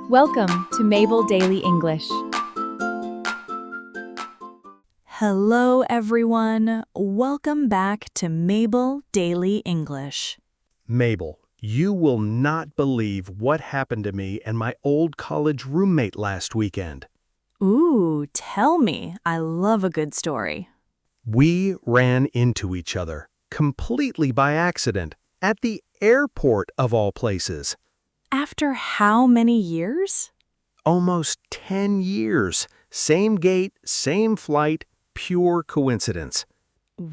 Welcome to Mabel Daily English. Hello, everyone. Welcome back to Mabel Daily English. Mabel, you will not believe what happened to me and my old college roommate last weekend. Ooh, tell me. I love a good story. We ran into each other, completely by accident, at the airport of all places. After how many years? Almost 10 years. Same gate, same flight, pure coincidence.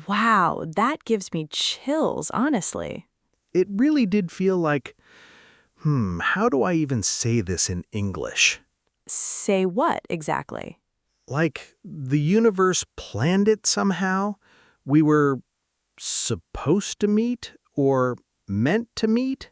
Wow, that gives me chills, honestly. It really did feel like, how do I even say this in English? Say what exactly? Like the universe planned it somehow? We were supposed to meet or meant to meet?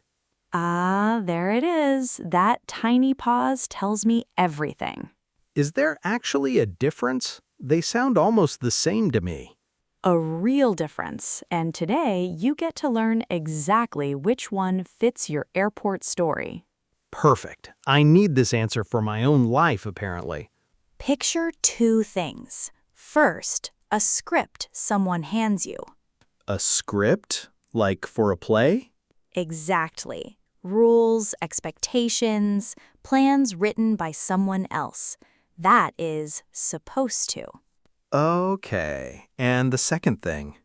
Ah, there it is. That tiny pause tells me everything. Is there actually a difference? They sound almost the same to me. A real difference, and today you get to learn exactly which one fits your airport story. Perfect. I need this answer for my own life, apparently. Picture two things. First, a script someone hands you. A script? Like for a play? Exactly. Rules, expectations, plans written by someone else. That is supposed to. Okay. And the second thing?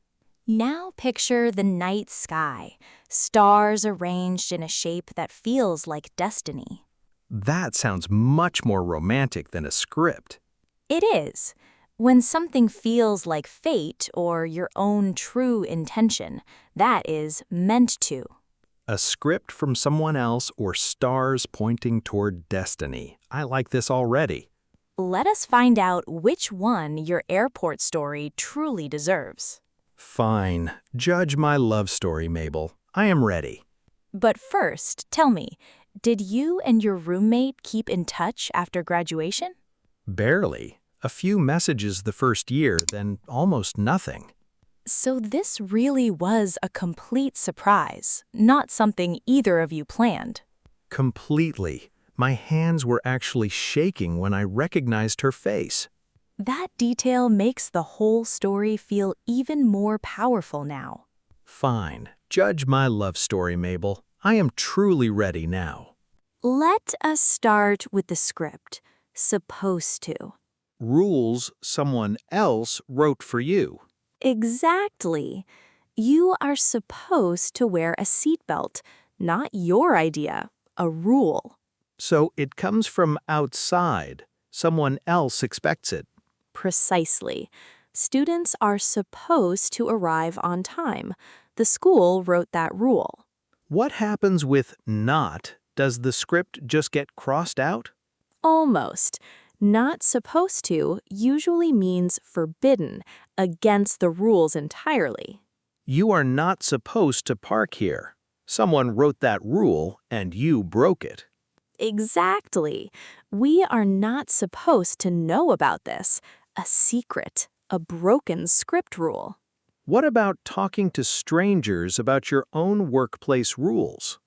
Now picture the night sky, stars arranged in a shape that feels like destiny. That sounds much more romantic than a script. It is. When something feels like fate or your own true intention, that is meant to. A script from someone else or stars pointing toward destiny. I like this already. Let us find out which one your airport story truly deserves. Fine. Judge my love story, Mabel. I am ready. But first, tell me, did you and your roommate keep in touch after graduation? Barely. A few messages the first year, then almost nothing. So this really was a complete surprise, not something either of you planned. Completely. My hands were actually shaking when I recognized her face. That detail makes the whole story feel even more powerful now. Fine. Judge my love story, Mabel. I am truly ready now. Let us start with the script, supposed to. Rules someone else wrote for you. Exactly. You are supposed to wear a seatbelt, not your idea, a rule. So it comes from outside. Someone else expects it. Precisely. Students are supposed to arrive on time. The school wrote that rule. What happens with not? Does the script just get crossed out? Almost. Not supposed to usually means forbidden, against the rules entirely. You are not supposed to park here. Someone wrote that rule and you broke it. Exactly. We are not supposed to know about this. A secret, a broken script rule. What about talking to strangers about your own workplace rules?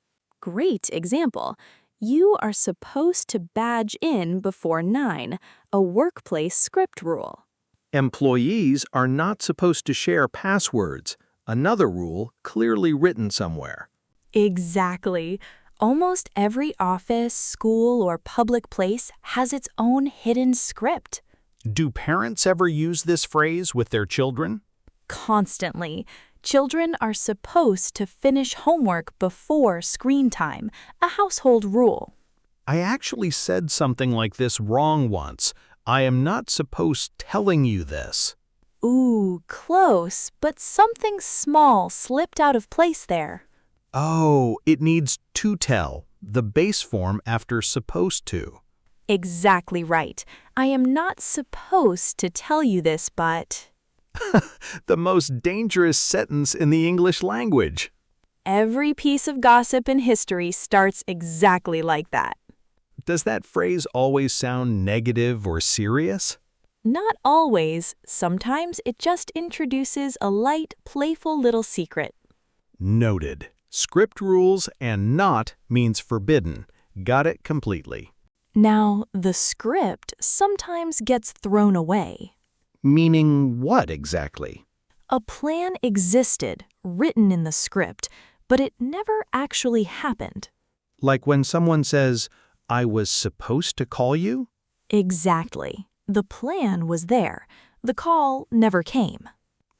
Great example. You are supposed to badge in before 9, a workplace script rule. Employees are not supposed to share passwords, another rule clearly written somewhere. Exactly. Almost every office, school, or public place has its own hidden script. Do parents ever use this phrase with their children? Constantly. Children are supposed to finish homework before screen time, a household rule. I actually said something like this wrong once. I am not supposed telling you this. Ooh, close, but something small slipped out of place there. Oh, it needs to tell, the base form after supposed to. Exactly right. I am not supposed to tell you this, but... The most dangerous sentence in the English language. Every piece of gossip in history starts exactly like that. Does that phrase always sound negative or serious? Not always. Sometimes it just introduces a light, playful little secret. Noted. Script rules and not means forbidden. Got it completely. Now, the script sometimes gets thrown away. Meaning what exactly? A plan existed, written in the script, but it never actually happened. Like when someone says, I was supposed to call you? Exactly. The plan was there. The call never came.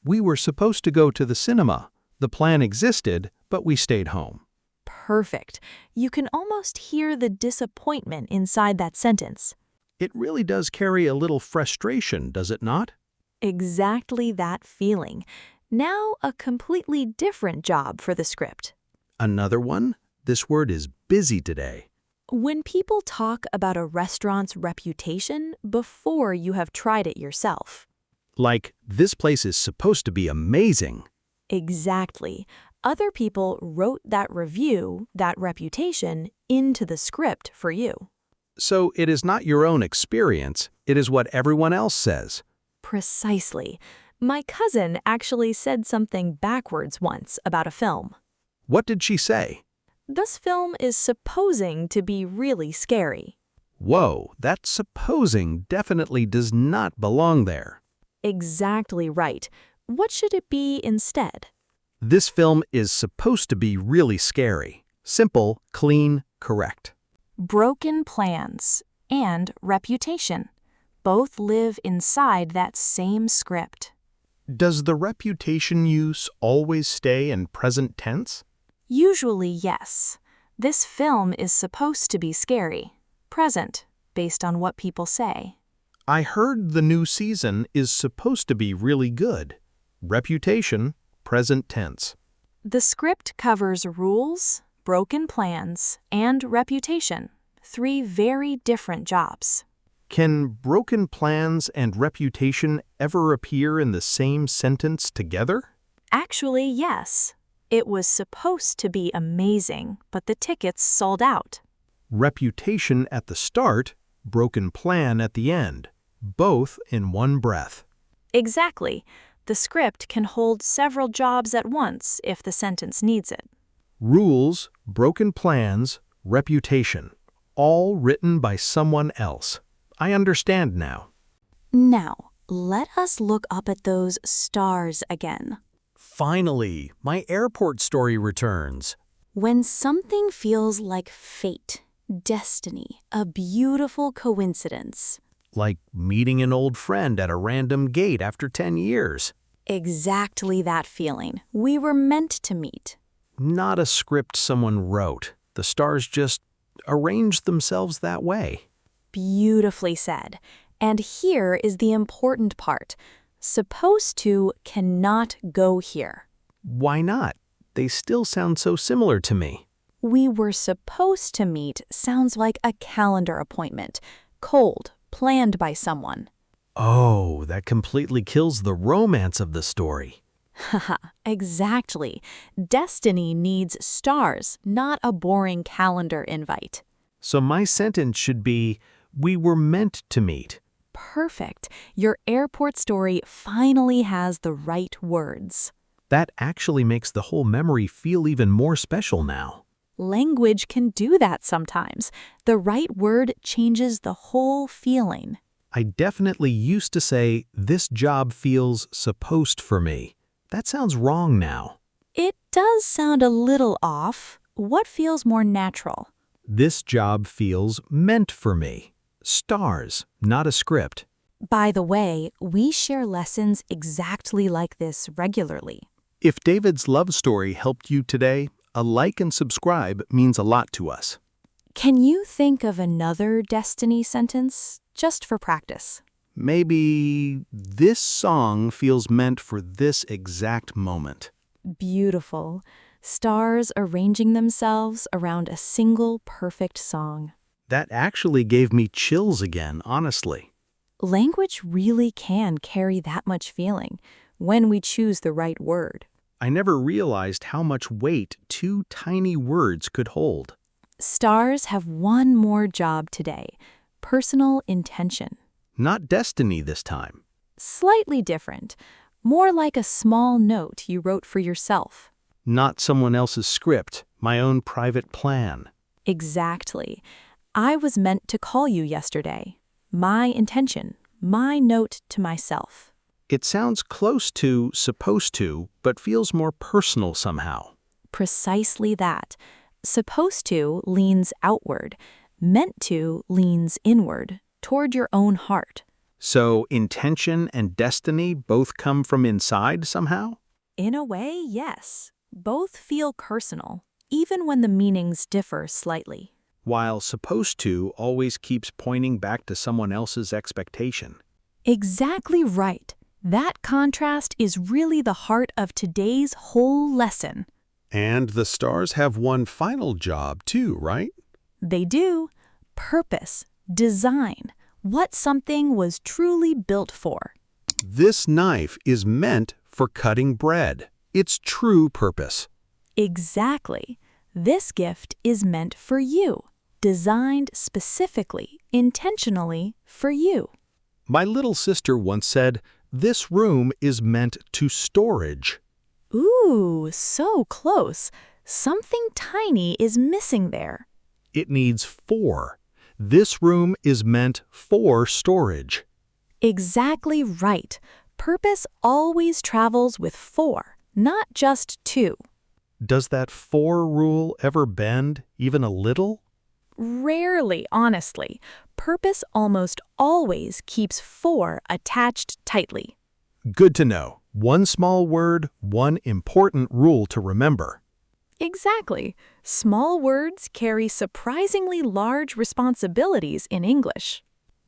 We were supposed to go to the cinema. The plan existed, but we stayed home. Perfect. You can almost hear the disappointment inside that sentence. It really does carry a little frustration, does it not? Exactly that feeling. Now a completely different job for the script. Another one? This word is busy today. When people talk about a restaurant's reputation before you have tried it yourself. Like, this place is supposed to be amazing. Exactly. Other people wrote that review, that reputation, into the script for you. So it is not your own experience, it is what everyone else says. Precisely. My cousin actually said something backwards once about a film. What did she say? This film is supposing to be really scary. Whoa, that supposing definitely does not belong there. Exactly right. What should it be instead? This film is supposed to be really scary. Simple, clean, correct. Broken plans and reputation both live inside that same script. Does the reputation use always stay in present tense? Usually, yes. This film is supposed to be scary, present, based on what people say. I heard the new season is supposed to be really good. Reputation, present tense. The script covers rules, broken plans, and reputation, 3 very different jobs. Can broken plans and reputation ever appear in the same sentence together? Actually, yes. It was supposed to be amazing, but the tickets sold out. Reputation at the start, broken plan at the end, both in one breath. Exactly. The script can hold several jobs at once if the sentence needs it. Rules, broken plans, reputation, all written by someone else. I understand now. Now, let us look up at those stars again. Finally, my airport story returns. When something feels like fate, destiny, a beautiful coincidence. Like meeting an old friend at a random gate after 10 years. Exactly that feeling. We were meant to meet. Not a script someone wrote. The stars just arranged themselves that way. Beautifully said. And here is the important part. Supposed to cannot go here. Why not? They still sound so similar to me. We were supposed to meet sounds like a calendar appointment. Cold, planned by someone. Oh, that completely kills the romance of the story. Haha, exactly. Destiny needs stars, not a boring calendar invite. So my sentence should be, we were meant to meet. Perfect. Your airport story finally has the right words. That actually makes the whole memory feel even more special now. Language can do that sometimes. The right word changes the whole feeling. I definitely used to say, this job feels supposed for me. That sounds wrong now. It does sound a little off. What feels more natural? This job feels meant for me. Stars, not a script. By the way, we share lessons exactly like this regularly. If David's love story helped you today, a like and subscribe means a lot to us. Can you think of another destiny sentence, just for practice? Maybe this song feels meant for this exact moment. Beautiful. Stars arranging themselves around a single perfect song. That actually gave me chills again, honestly. Language really can carry that much feeling when we choose the right word. I never realized how much weight 2 tiny words could hold. Stars have one more job today, personal intention. Not destiny this time. Slightly different, more like a small note you wrote for yourself. Not someone else's script, my own private plan. Exactly. I was meant to call you yesterday. My intention, my note to myself. It sounds close to supposed to, but feels more personal somehow. Precisely that. Supposed to leans outward. Meant to leans inward, toward your own heart. So intention and destiny both come from inside somehow? In a way, yes. Both feel personal, even when the meanings differ slightly. While supposed to always keeps pointing back to someone else's expectation. Exactly right. That contrast is really the heart of today's whole lesson. And the stars have one final job too, right? They do. Purpose, design, what something was truly built for. This knife is meant for cutting bread. Its true purpose. Exactly. This gift is meant for you, designed specifically, intentionally for you. My little sister once said, "This room is meant to storage." Ooh, so close. Something tiny is missing there. It needs four. This room is meant for storage. Exactly right. Purpose always travels with four, not just two. Does that four rule ever bend, even a little? Rarely, honestly. Purpose almost always keeps four attached tightly. Good to know. One small word, one important rule to remember. Exactly. Small words carry surprisingly large responsibilities in English.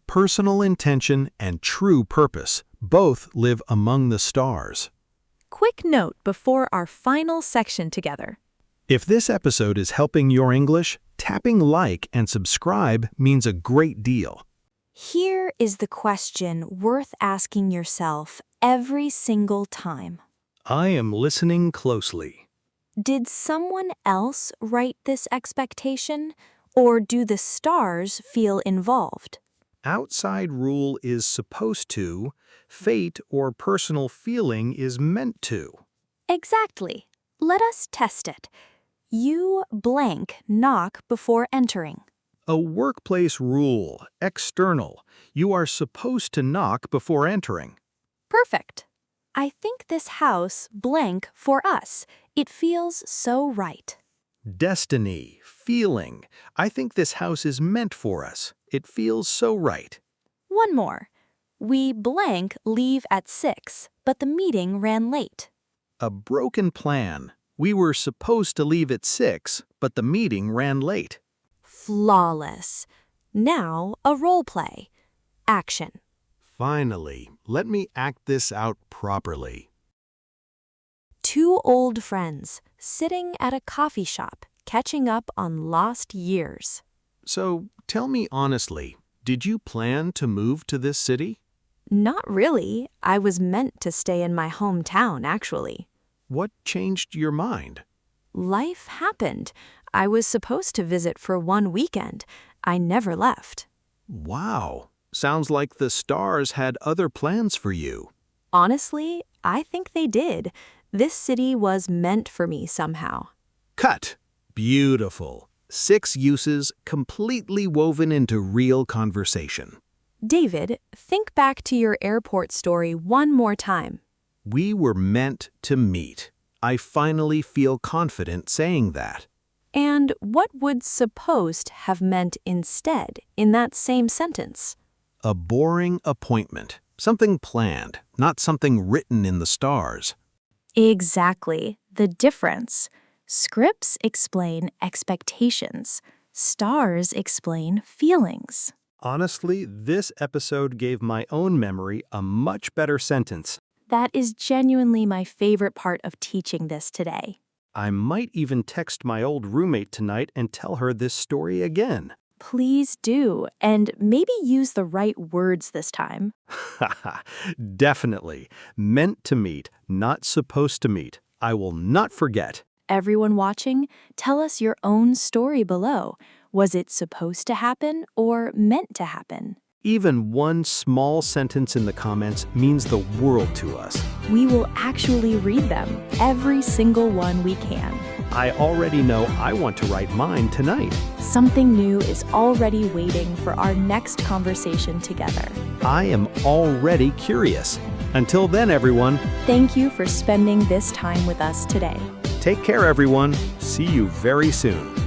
Personal intention and true purpose both live among the stars. Quick note before our final section together. If this episode is helping your English, tapping like and subscribe means a great deal. Here is the question worth asking yourself every single time. I am listening closely. Did someone else write this expectation, or do the stars feel involved? Outside rule is supposed to, fate or personal feeling is meant to. Exactly. Let us test it. You blank knock before entering. A workplace rule, external. You are supposed to knock before entering. Perfect. I think this house blank for us. It feels so right. Destiny, feeling. I think this house is meant for us. It feels so right. One more. We blank leave at 6, but the meeting ran late. A broken plan. We were supposed to leave at 6, but the meeting ran late. Flawless. Now a role play. Action. Finally, let me act this out properly. Two old friends sitting at a coffee shop catching up on lost years. So, tell me honestly, did you plan to move to this city? Not really. I was meant to stay in my hometown, actually. What changed your mind? Life happened. I was supposed to visit for one weekend. I never left. Wow, sounds like the stars had other plans for you. Honestly, I think they did. This city was meant for me somehow. Cut. Beautiful. 6 uses completely woven into real conversation. David, think back to your airport story one more time. We were meant to meet. I finally feel confident saying that. And what would supposed have meant instead in that same sentence? A boring appointment. Something planned, not something written in the stars. Exactly. The difference. Scripts explain expectations. Stars explain feelings. Honestly, this episode gave my own memory a much better sentence. That is genuinely my favorite part of teaching this today. I might even text my old roommate tonight and tell her this story again. Please do, and maybe use the right words this time. Definitely. Meant to meet, not supposed to meet. I will not forget. Everyone watching, tell us your own story below. Was it supposed to happen or meant to happen? Even one small sentence in the comments means the world to us. We will actually read them, every single one we can. I already know I want to write mine tonight. Something new is already waiting for our next conversation together. I am already curious. Until then, everyone, Thank you for spending this time with us today. take care, everyone. See you very soon.